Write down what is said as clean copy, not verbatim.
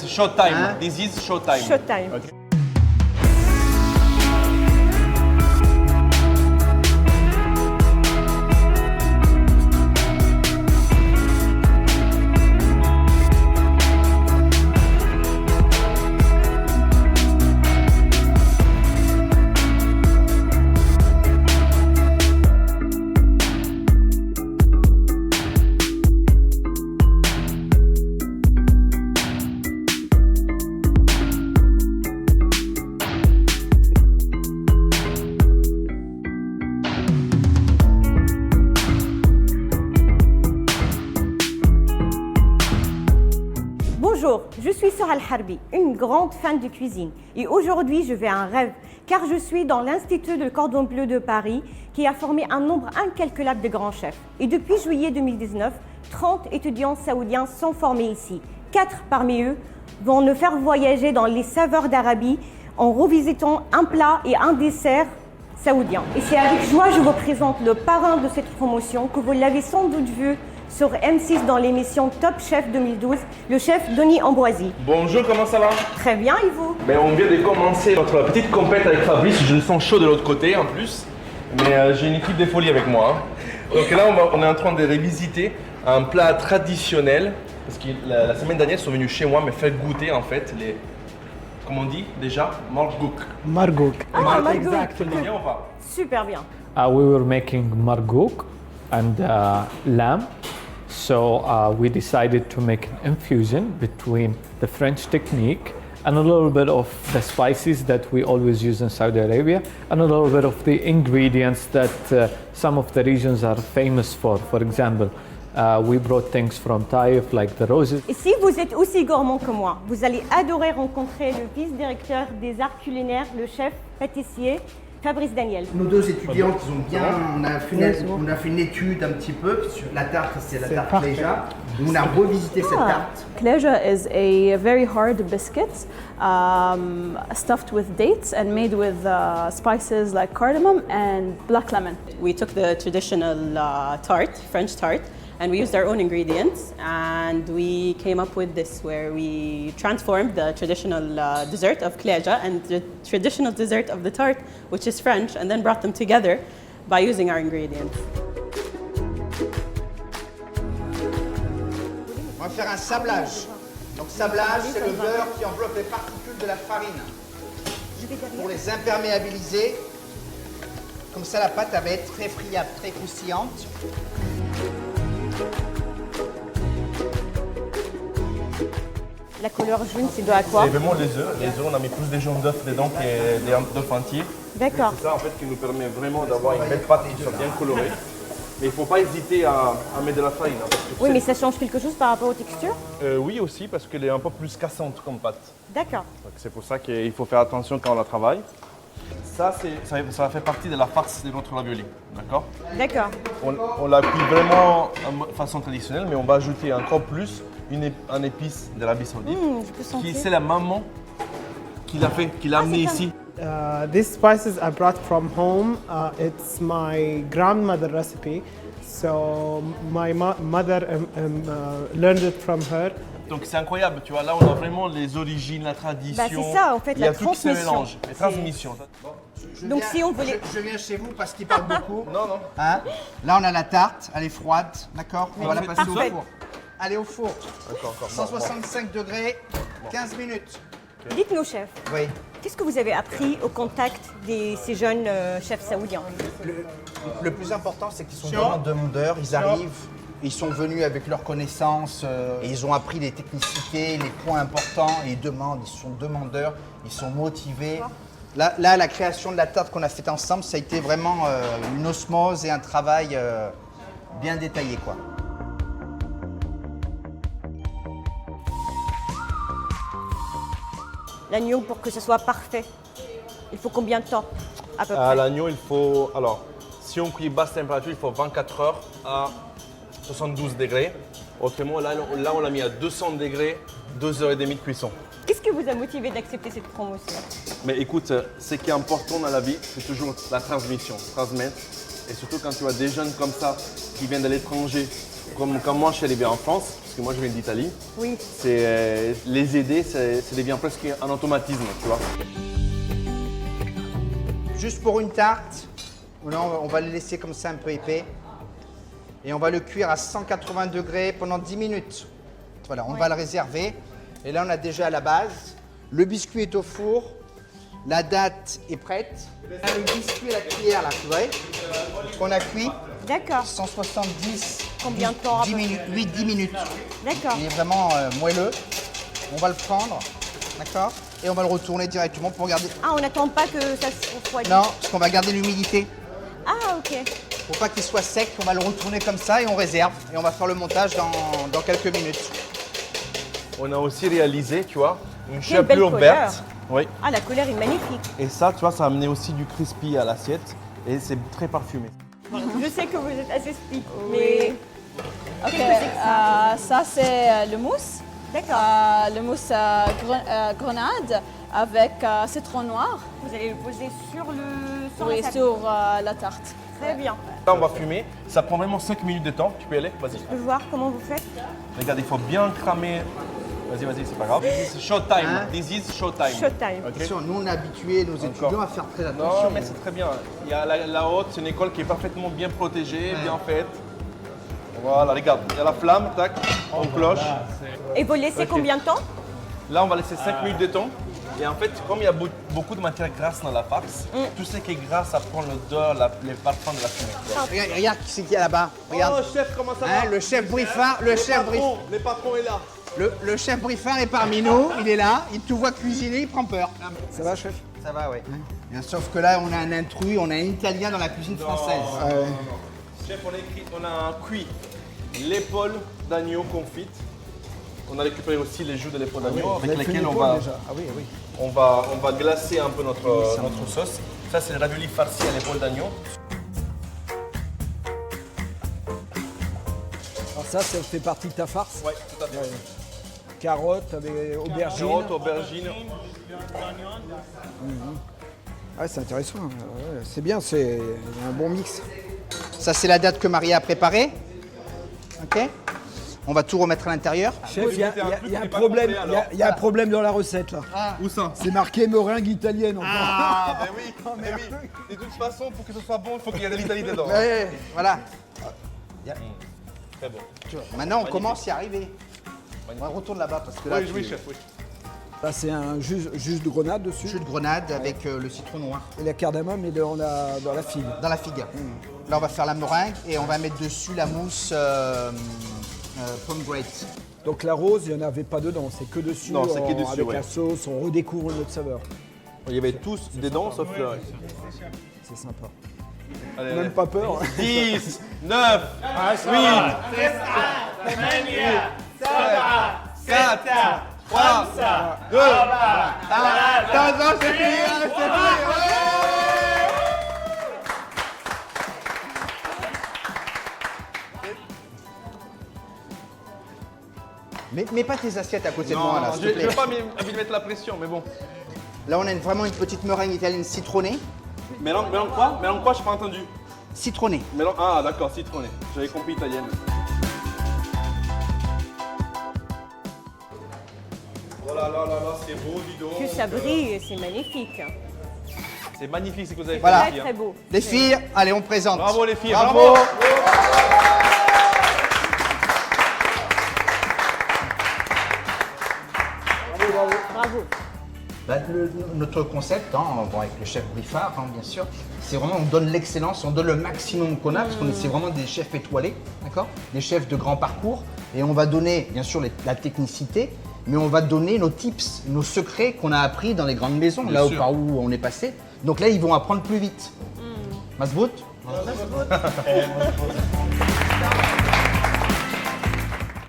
showtime. Hein? This is showtime. Showtime. Okay. Bonjour, je suis Sora Al-Harbi, une grande fan de cuisine. Et aujourd'hui, je vais à un rêve, car je suis dans l'Institut de Cordon Bleu de Paris, qui a formé un nombre incalculable de grands chefs. Et depuis juillet 2019, 30 étudiants saoudiens sont formés ici. 4 parmi eux vont nous faire voyager dans les saveurs d'Arabie en revisitant un plat et un dessert saoudien. Et c'est avec joie que je vous présente le parrain de cette promotion, que vous l'avez sans doute vu sur M6 dans l'émission Top Chef 2012, le chef Denis Ambroisie. Bonjour, comment ça va? Très bien, et vous? Ben, on vient de commencer notre petite compète avec Fabrice. Je le sens chaud de l'autre côté en plus. Mais j'ai une équipe de folie avec moi. Hein. Donc là, on est en train de revisiter un plat traditionnel. Parce que la semaine dernière, ils sont venus chez moi me faire goûter en fait les. Comment on dit déjà? Margouk. Margouk. Ah, Margouk. Exactly. C'est bien ou pas? Super bien. We were making margouk and lamb. So we decided to make an infusion between the French technique and a little bit of the spices that we always use in Saudi Arabia and a little bit of the ingredients that some of the regions are famous for. For example, we brought things from Taif like the roses. Et si vous êtes aussi gourmand que moi, vous allez adorer rencontrer le vice-directeur des arts culinaires, le chef pâtissier Fabrice Daniel. Nos deux étudiantes, ils ont bien. On a fait une étude un petit peu. Sur la tarte, c'est la tarte Kleja. Nous, on a revisité cette tarte. Kleja is a very hard biscuit stuffed with dates and made with spices like cardamom and black lemon. We took the traditional tart, French tart, and we used our own ingredients, and we came up with this where we transformed the traditional dessert of Kleja and the traditional dessert of the tart, which is French, and then brought them together by using our ingredients. On va faire un sablage. Donc, sablage, c'est le beurre qui enveloppe les particules de la farine. Pour les imperméabiliser, comme ça, la pâte elle va être très friable, très croustillante. La couleur jaune, c'est dû à quoi? C'est vraiment les œufs. Les œufs, on a mis plus des jaunes d'œufs dedans que des d'œufs entiers. D'accord. C'est ça en fait qui nous permet vraiment d'avoir une belle pâte qui soit bien colorée. Mais il ne faut pas hésiter à mettre de la farine. Hein, parce que Oui, mais ça change quelque chose par rapport aux textures? oui aussi, parce qu'elle est un peu plus cassante comme pâte. D'accord. Donc, c'est pour ça qu'il faut faire attention quand on la travaille. Ça fait partie de la farce de notre ravioli, d'accord? D'accord. On l'a cuit vraiment de façon traditionnelle, mais on va ajouter encore plus un épice d'Arabie Saoudite, Je peux sentir. qui c'est la maman qui l'a fait, qui l'a amené ici. These spices I brought from home. It's my grandmother recipe. So my mother learned it from her. Donc c'est incroyable, tu vois, là on a vraiment les origines, la tradition. Bah, c'est ça, en fait, il y a la tout qui se transmission. mélange, les transmissions. Donc, si on voulait- Je viens chez vous parce qu'il parle beaucoup. Non, non. Hein? Là, on a la tarte, elle est froide, d'accord? On va la c'est passer au parfait. four. Allez au four. D'accord, encore. 165 degrés, 15 minutes. Dites-nous, chef, Oui. qu'est-ce que vous avez appris au contact de ces jeunes chefs saoudiens? Le plus important, c'est qu'ils sont vraiment demandeurs. Ils arrivent, ils sont venus avec leurs connaissances, et ils ont appris les technicités, les points importants, et ils demandent, ils sont demandeurs, ils sont motivés. Là, la création de la tarte qu'on a faite ensemble, ça a été vraiment une osmose et un travail bien détaillé, quoi. L'agneau, pour que ce soit parfait, il faut combien de temps à peu À près? l'agneau, il faut. Alors, si on cuit basse température, il faut 24 heures à 72 degrés. Autrement, là on l'a mis à 200 degrés, 2h30 de cuisson. Qu'est-ce qui vous a motivé d'accepter cette promotion? Mais écoute, ce qui est important dans la vie, c'est toujours la transmission, transmettre. Et surtout quand tu as des jeunes comme ça qui viennent de l'étranger comme quand moi je suis arrivé en France, parce que moi je viens d'Italie, Oui. c'est les aider, ça devient presque un automatisme, tu vois. Juste pour une tarte, on va le laisser comme ça un peu épais. Et on va le cuire à 180 degrés pendant 10 minutes. Voilà, on va le réserver. Et là, on a déjà la base. Le biscuit est au four. La date est prête. Le biscuit à la cuillère, là, tu vois, qu'on a cuit. D'accord. 170. Combien de temps à 10 peu minutes, 8-10 minutes. D'accord. Il est vraiment moelleux. On va le prendre, d'accord? Et on va le retourner directement pour garder. Ah, on n'attend pas que ça se refroidisse. Non, parce qu'on va garder l'humidité. Ah, ok. Pour pas qu'il soit sec, on va le retourner comme ça et on réserve. Et on va faire le montage dans quelques minutes. On a aussi réalisé, tu vois, une Quelle belle chapelure couleur. verte. Oui. Ah, la couleur est magnifique. Et ça, tu vois, ça a amené aussi du crispy à l'assiette et c'est très parfumé. Je sais que vous êtes assez speak, mais Ok, ça c'est le mousse. d'accord. Le mousse grenade avec citron noir. Vous allez le poser sur Oui, la table. sur la tarte. Très bien. Là, on va fumer. Ça prend vraiment 5 minutes de temps. Tu peux y aller? Vas-y. Je peux voir comment vous faites? Regarde, il faut bien cramer. Vas-y, c'est pas grave. This is showtime. Hein? This is showtime. Showtime. Ok. Attention, nous on est habitués, nos étudiants, à faire très attention. Non, mais c'est très bien. Il y a la haute, c'est une école qui est parfaitement bien protégée, bien faite. Voilà, regarde, il y a la flamme, tac, on cloche. Et vous laissez Ok. combien de temps? Là, on va laisser 5 minutes de temps. Et en fait, comme il y a beaucoup de matière grasse dans la farce, tout ce qui est gras, ça prend l'odeur, les parfums de la fumée. tu vois. Regarde qui c'est qu'il y a là-bas. Regarde. Oh, chef, comment ça Hein, va? le chef Briffard, le patron est là. chef Briffard est parmi nous, il est là, il te voit cuisiner, il prend peur. Ça va, chef? Ça va, oui. Sauf que là, on a un intrus, on a un Italien dans la cuisine française. Chef, on a cuit l'épaule d'agneau confite. On a récupéré aussi les joues de l'épaule d'agneau avec lesquelles on va glacer un peu notre sauce. Ça, c'est le ravioli farci à l'épaule d'agneau. Alors ça fait partie de ta farce. Oui, tout à fait. Carottes avec aubergines. Carottes, aubergines. Ouais, c'est intéressant. Ouais, c'est bien, c'est un bon mix. Ça, c'est la date que Maria a préparée. Ok. On va tout remettre à l'intérieur. Chef, il y a un pas problème. compris, alors. Il y a un problème dans la recette là. Où ça? C'est marqué meringue italienne encore. Ah, ben oui, mais oui. De toute façon, pour que ce soit bon, il faut qu'il y ait de l'Italie dedans. Ouais, voilà. Très bon. Maintenant, on commence à y arriver. On retourne là-bas parce que là, Oui, chef, oui. Là, c'est un jus de grenade dessus. jus de grenade avec le citron noir Et la cardamome est dans la figue. dans la figue. Là, on va faire la meringue et on va mettre dessus la mousse pomegranate. Donc la rose, il n'y en avait pas dedans, c'est que dessus. Non, c'est que dessus, avec ouais. la sauce, on redécouvre notre saveur. Il y avait tous dedans sauf le. C'est sympa. Allez, Même pas peur. 10, 9, 8, 4, 3, 2, Attends, c'est fini, c'est fini. Mets pas tes assiettes à côté de moi là, s'il je te n'ai plaît. pas envie de mettre la pression, mais bon. Là, on a vraiment une petite meringue italienne citronnée. Mélange quoi? Mélange quoi? Je n'ai pas entendu. Citronnée. Ah, d'accord, citronné. J'avais compris italienne. Oh là là là là, c'est beau, dis donc. Que ça brille, c'est magnifique. C'est magnifique ce que vous avez Voilà. fait. Très très beau. Les filles, allez, on présente. Bravo les filles, Bravo. bravo. Bravo. Bah, notre concept, bon, avec le chef Briffard, bien sûr, c'est vraiment on donne l'excellence, on donne le maximum qu'on a, parce qu'on c'est vraiment des chefs étoilés, d'accord? Des chefs de grand parcours, et on va donner, bien sûr, la technicité, mais on va donner nos tips, nos secrets qu'on a appris dans les grandes maisons, Bien là sûr. par où on est passé. Donc là, ils vont apprendre plus vite. Masbout?